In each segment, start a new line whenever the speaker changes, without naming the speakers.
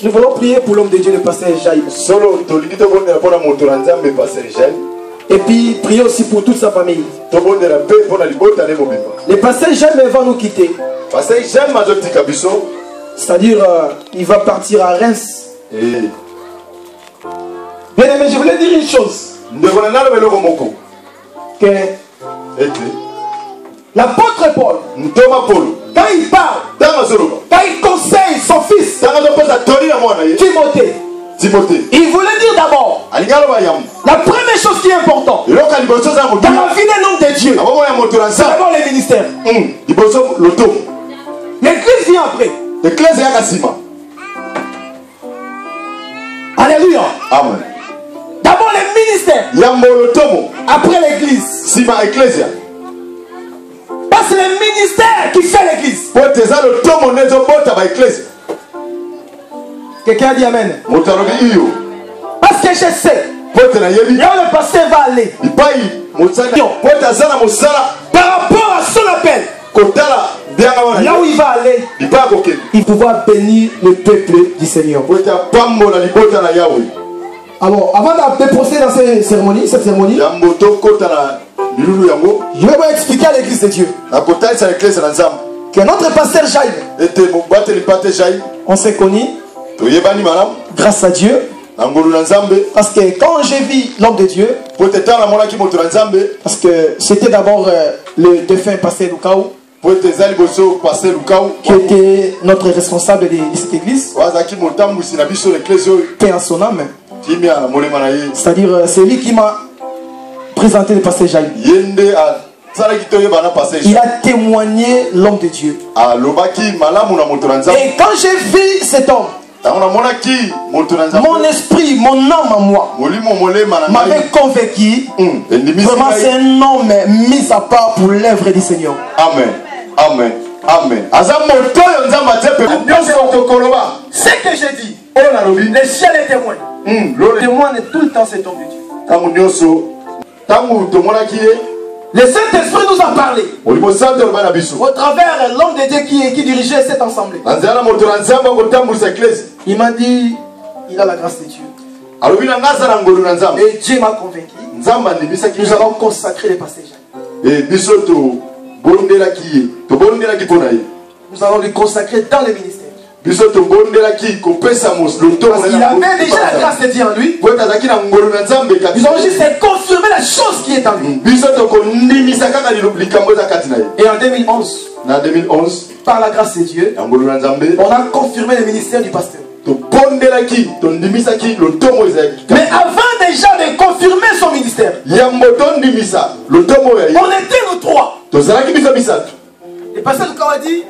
Nous voulons prier pour l'homme de Dieu, le pasteur Jaïm. Et puis prier aussi pour toute sa famille. Le pasteur Jaïm va nous quitter. C'est-à-dire, il va partir à Reims. Bien aimé, je voulais dire une chose. Que l'apôtre Paul, quand il parle, quand il conseille son fils Timothée, il voulait dire d'abord la première chose qui est importante dans la vie d'un homme de Dieu, c'est d'abord les ministères. L'église vient après. Alléluia. Amen. D'abord les ministères, après l'église. Parce que c'est le ministère qui fait l'église. Quelqu'un dit amen. Parce que je sais, là où le pasteur va aller, par rapport à son appel, là où il va aller, il pourra bénir le peuple du Seigneur. Alors, avant de procéder dans cette cérémonie, je vais vous expliquer à l'église de Dieu que notre pasteur Jaïm, on s'est connus grâce à Dieu. Parce que quand j'ai vu l'homme de Dieu, parce que c'était d'abord le défunt pasteur Lukaou, qui était notre responsable de cette église, paix en son âme. C'est-à-dire, c'est lui qui m'a présenté le pasteur Jaïm. Il a témoigné l'homme de Dieu. Et quand j'ai vu cet homme, mon esprit, mon âme en moi m'avait convaincu. Vraiment, c'est un homme mis à part pour l'œuvre du Seigneur. Amen. Amen. Amen. Ce que j'ai dit, le ciel est témoin. Le témoin est tout le temps cet homme de Dieu. Le Saint-Esprit nous a parlé au travers l'homme de Dieu qui dirigeait cette assemblée. Il m'a dit, il a la grâce de Dieu. Et Dieu m'a convaincu. Nous allons consacrer les passages. Nous allons les consacrer dans le ministère. Parce qu'il avait déjà la grâce de Dieu en lui. Ils ont juste confirmé la chose qui est en lui. Et en 2011, par la grâce de Dieu, on a confirmé le ministère du pasteur. Mais avant déjà de confirmer son ministère, on était nous trois. Et pasteur Lukaou a dit,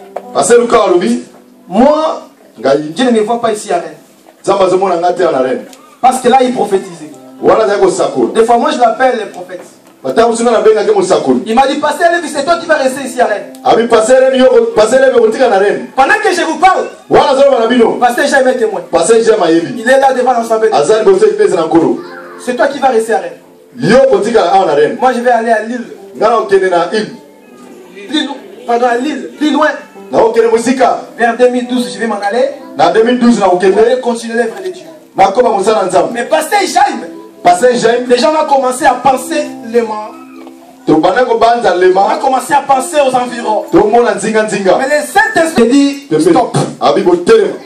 moi, Dieu ne me voit pas ici à Rennes. Parce que là, il prophétisait. Des fois, moi, je l'appelle le prophète. Il m'a dit, pasteur, c'est toi qui vas rester ici à Rennes. Pendant que je vous parle, pasteur Jaïm est témoin. Il est là devant l'ensemble. C'est toi qui vas rester à Rennes. Moi, je vais aller à Lille. À Lille, plus loin. Vers 2012, je vais m'en aller. Je vais continuer l'œuvre de Dieu. Mais pasteur Jaïm, les gens vont commencer à penser le mort. On va commencer à penser aux environs. Mais le Saint-Esprit dit stop.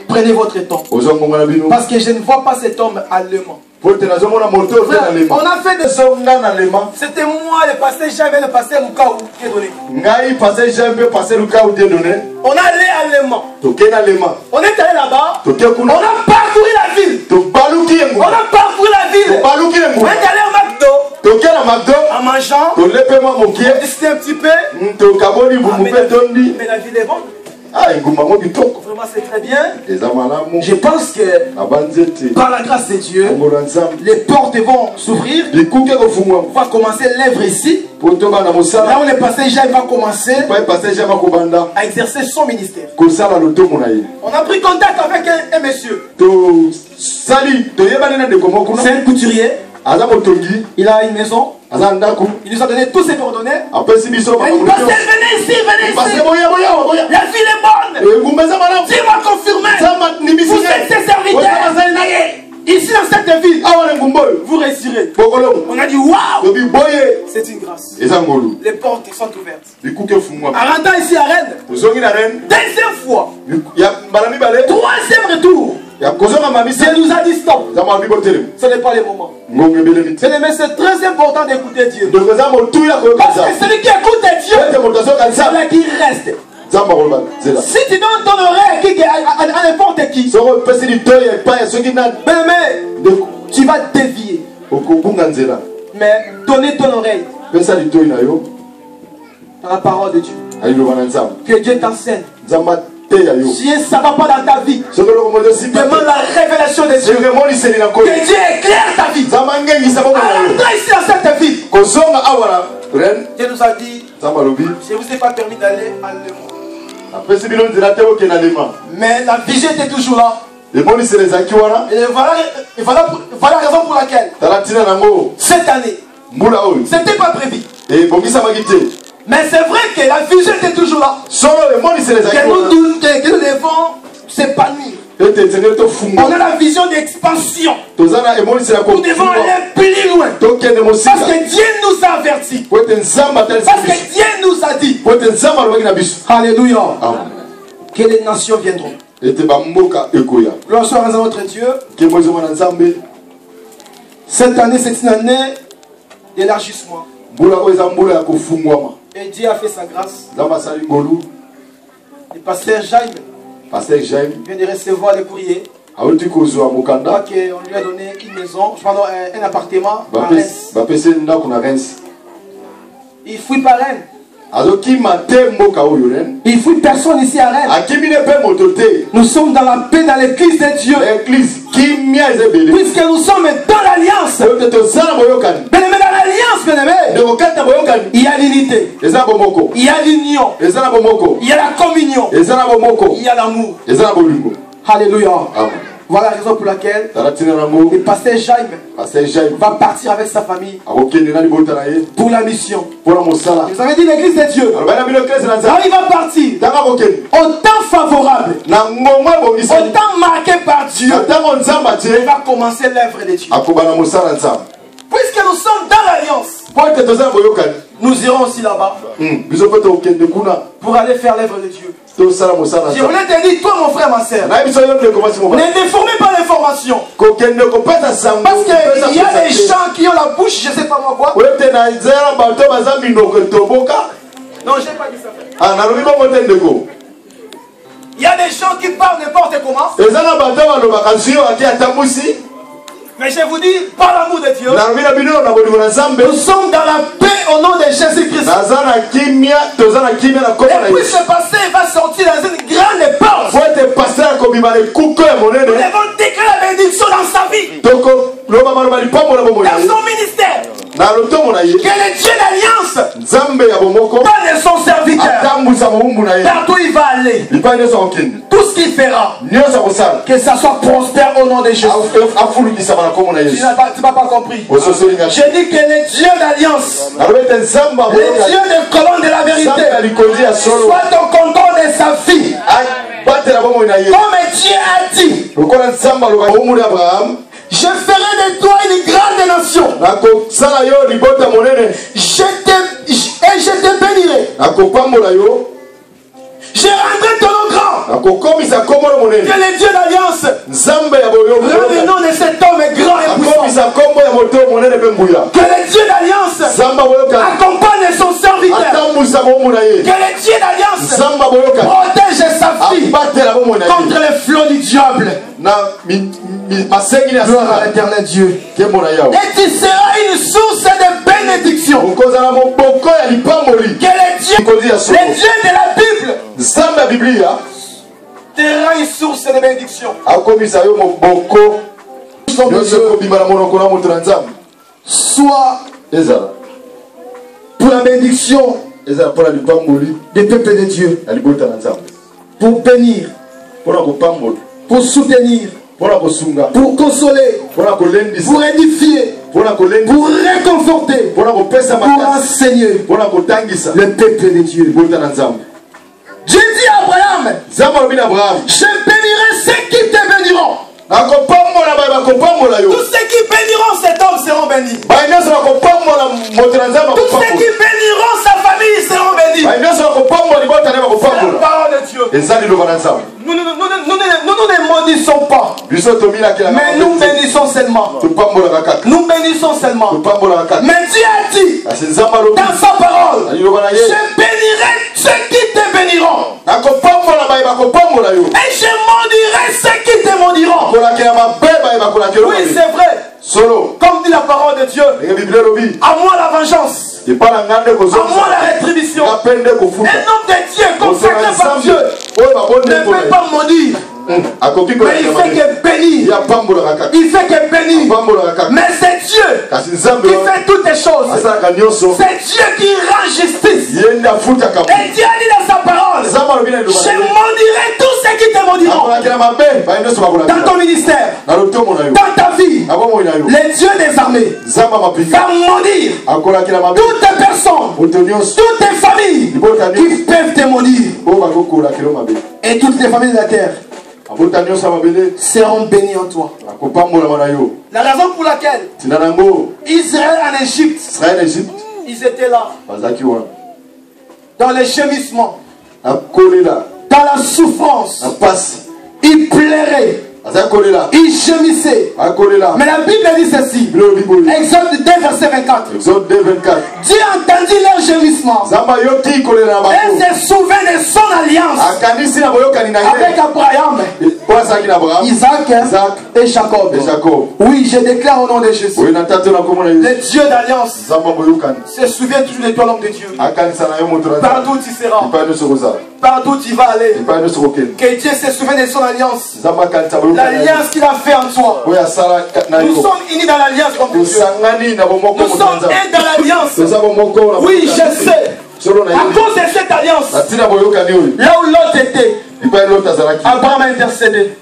Prenez votre temps. Parce que je ne vois pas cet homme allemand. On a fait des hommes. C'était moi, le pasteur Jaïm et le pasteur Lukaou qui est donné. On a allé allemand. On est allé là-bas. On a parcouru la ville. On a parcouru la ville. On est allé au McDo. En mangeant. On discutait un petit peu. Mais la ville est bonne. Vraiment, c'est très bien. Je pense que par la grâce de Dieu, les portes vont s'ouvrir. On va commencer l'œuvre ici. Là où le pasteur Jaïm va commencer à exercer son ministère. On a pris contact avec un monsieur. C'est un couturier. Il a une maison. Il nous a donné tous ses coordonnées. Et il passait, venez ici, venez ici. La ville est bonne. Dis-moi confirmé. Vous êtes ses serviteurs. Ici dans cette ville, vous réussirez. On a dit waouh, c'est une grâce. Les portes sont ouvertes. En rentrant ici à Rennes, deuxième fois, troisième retour, Dieu nous a dit stop. Ce n'est pas le moment. C'est très important d'écouter Dieu. Parce que celui qui écoute Dieu, c'est là qui reste. Si tu donnes ton oreille à n'importe qui, tu vas dévier. Mais donnez ton oreille à la parole de Dieu. Que Dieu t'enseigne. Si ça ne va pas dans ta vie, demande la révélation de Dieu. Que Dieu éclaire ta vie. Alors, ici dans cette vie, Dieu nous a dit, je ne vous ai pas permis d'aller à Léman. Mais la vision était toujours là. Et voilà la raison pour laquelle cette année, ce n'était pas prévu. Mais c'est vrai que la vision était toujours là. Que nous devons s'épanouir. On a la vision d'expansion. Nous devons aller plus loin. Parce que Dieu nous a avertis. Parce que Dieu nous a dit. Alléluia. Que les nations viendront. Gloire soit à notre Dieu. Cette année, c'est une année d'élargissement. Et Dieu a fait sa grâce. Le pasteur Jaime vient de recevoir le courrier. On lui a donné une maison, un appartement à Reims. Il fouille par Rennes. Il fouille personne ici à Rennes. Nous sommes dans la paix dans l'église de Dieu. Puisque nous sommes dans l'alliance. Bien-aimé, dans l'alliance, il y a l'unité. Il y a l'union. Il y a la communion. Il y a l'amour. Alléluia. Voilà la raison pour laquelle le pasteur Jaime va partir avec sa famille pour la mission. Vous avez dit l'église de Dieu. Là, il va partir au temps favorable, au temps marqué par Dieu. Il va commencer l'œuvre de Dieu. Puisque nous sommes dans l'alliance, nous irons aussi là-bas pour aller faire l'œuvre de Dieu. Je voulais te dire, toi mon frère, ma soeur, ne déformez pas l'information. Parce qu'il y a des gens qui ont la bouche, je ne sais pas moi quoi. Non, je n'ai pas dit ça. Il y a des gens qui parlent n'importe comment. Mais je vous dis, par l'amour de Dieu, nous sommes dans la paix au nom de Jésus-Christ. Et puis ce passé va sortir dans une grande porte. Nous devons déclarer la bénédiction dans sa vie, dans son ministère. Que le Dieu d'alliance donne son serviteur. Partout il va aller, tout ce qu'il fera, que ça soit prospère au nom de Jésus. Tu n'as pas compris. J'ai dit que le Dieu d'alliance, le Dieu des colonnes de la vérité, soit au contrôle de sa vie. Comme Dieu a dit, je ferai de toi une grande nation. Je te bénirai. Je rendrai ton nom grand. Que le Dieu d'alliance, revenons de cet homme grand et puissant. Que le Dieu d'alliance accompagne son serviteur. Que le Dieu d'alliance protège sa fille contre les flots du diable. Gloire à l'éternel Dieu. Et tu seras une source de bénédiction. Que le Dieu de la Bible sera une source de bénédiction. Soit pour la bénédiction des peuples de Dieu, pour bénir, pour soutenir, pour consoler, pour édifier, pour réconforter, pour enseigner le peuple de Dieu. Dieu dit à Abraham, je bénirai ceux qui te béniront. Tous ceux qui béniront cet homme seront bénis. Tous ceux qui béniront sa famille seront bénis. C'est la parole de Dieu. Nous ne maudissons pas, mais nous bénissons seulement. Nous bénissons seulement. Mais Dieu a dit dans sa parole, je bénirai ceux qui te béniront. Et je maudirai ceux qui te maudiront. Oui, c'est vrai. Comme dit la parole de Dieu, à moi la vengeance, à moi la rétribution. Un homme de Dieu consacré par Dieu ne peut pas maudire, mais il fait que bénir. Il fait que bénir. Mais c'est Dieu qui fait toutes les choses. C'est Dieu qui rend justice. Et Dieu a dit dans sa parole, je maudirai tous ceux qui te maudiront. Dans ton ministère, dans ta vie, les dieux des armées va maudire toutes les personnes, toutes les familles qui peuvent te maudire. Et toutes les familles de la terre seront bénis en toi. La raison pour laquelle Israël en Égypte, ils étaient là, dans les gémissements, dans la souffrance, ils pleuraient, ils gémissaient. Mais la Bible dit ceci, Exode 2 verset 24, Dieu entendit leur gémissement et se souvint de son alliance avec Abraham, Isaac et Jacob. Oui, je déclare au nom de Jésus, le Dieu d'alliance se souvient toujours de toi, l'homme de Dieu. Partout tu seras, partout tu vas aller, que Dieu se souvient de son alliance, l'alliance qu'il a fait en toi. Nous sommes unis dans l'alliance comme Dieu. Nous sommes un dans l'alliance. Oui, je sais. À cause de cette alliance, là où l'autre était, Abraham a intercédé.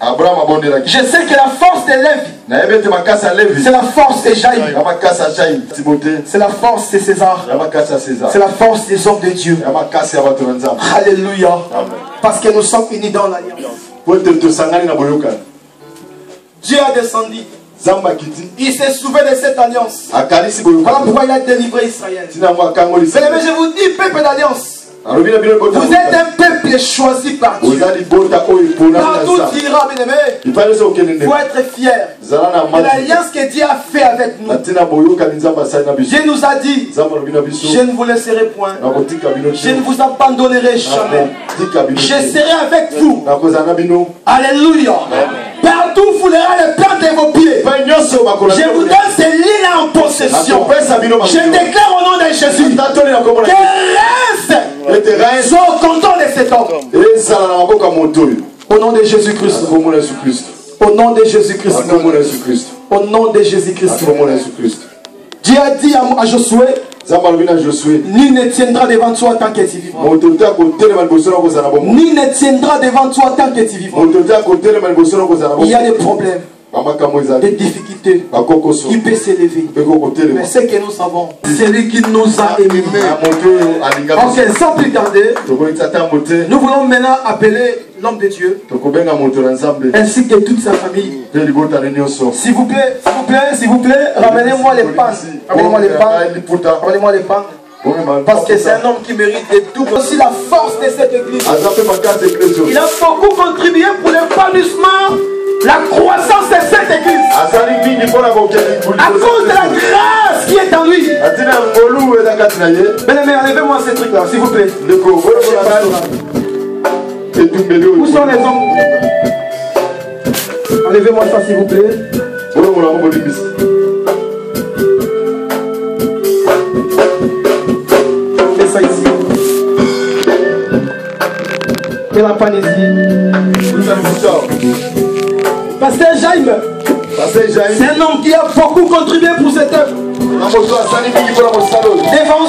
Je sais que la force de Lévi, c'est la force de Jaïm, c'est la force de César, c'est la force des hommes de Dieu. Alléluia. Parce que nous sommes unis dans l'alliance. Dieu a descendu. Il s'est souvenu de cette alliance. Voilà pourquoi il a délivré Israël. Mais je vous dis, peuple d'alliance, vous êtes un peuple choisi par Dieu. Partout tu iras, bien-aimé, il faut être fier de l'alliance que Dieu a fait avec nous. Dieu nous a dit, je ne vous laisserai point, je ne vous abandonnerai jamais, je serai avec vous. Alléluia. Partout vous foulera les plantes de vos pieds. Je vous donne ces lignes en possession. Je déclare au nom de Jésus que reste sont contents de cet homme. Au nom de Jésus-Christ. Au nom de Jésus-Christ. Au nom de Jésus-Christ. Dieu a dit à Josué, nul ne tiendra devant toi tant que tu vivras. Nul ne tiendra devant toi tant que tu vivras. Il y a des problèmes, des difficultés qui peuvent s'élever. Mais ce que nous savons, c'est lui qui nous a aimés. Ok, sans plus tarder, nous voulons maintenant appeler l'homme de Dieu ainsi que toute sa famille. S'il vous plaît, ramenez-moi les pannes. Ramenez-moi les pannes. Parce que c'est un homme qui mérite de tout. Aussi la force de cette église. Il a beaucoup contribué pour l'épanouissement, la croissance de cette église. À cause de la grâce qui est en lui. Bien-aimé, enlevez-moi ces trucs-là, s'il vous plaît. Où sont les hommes? Enlevez-moi ça, s'il vous plaît. Mets ça ici. Mets la panne ici. Pasteur Jaïm, c'est un homme qui a beaucoup contribué pour cette œuvre. Devant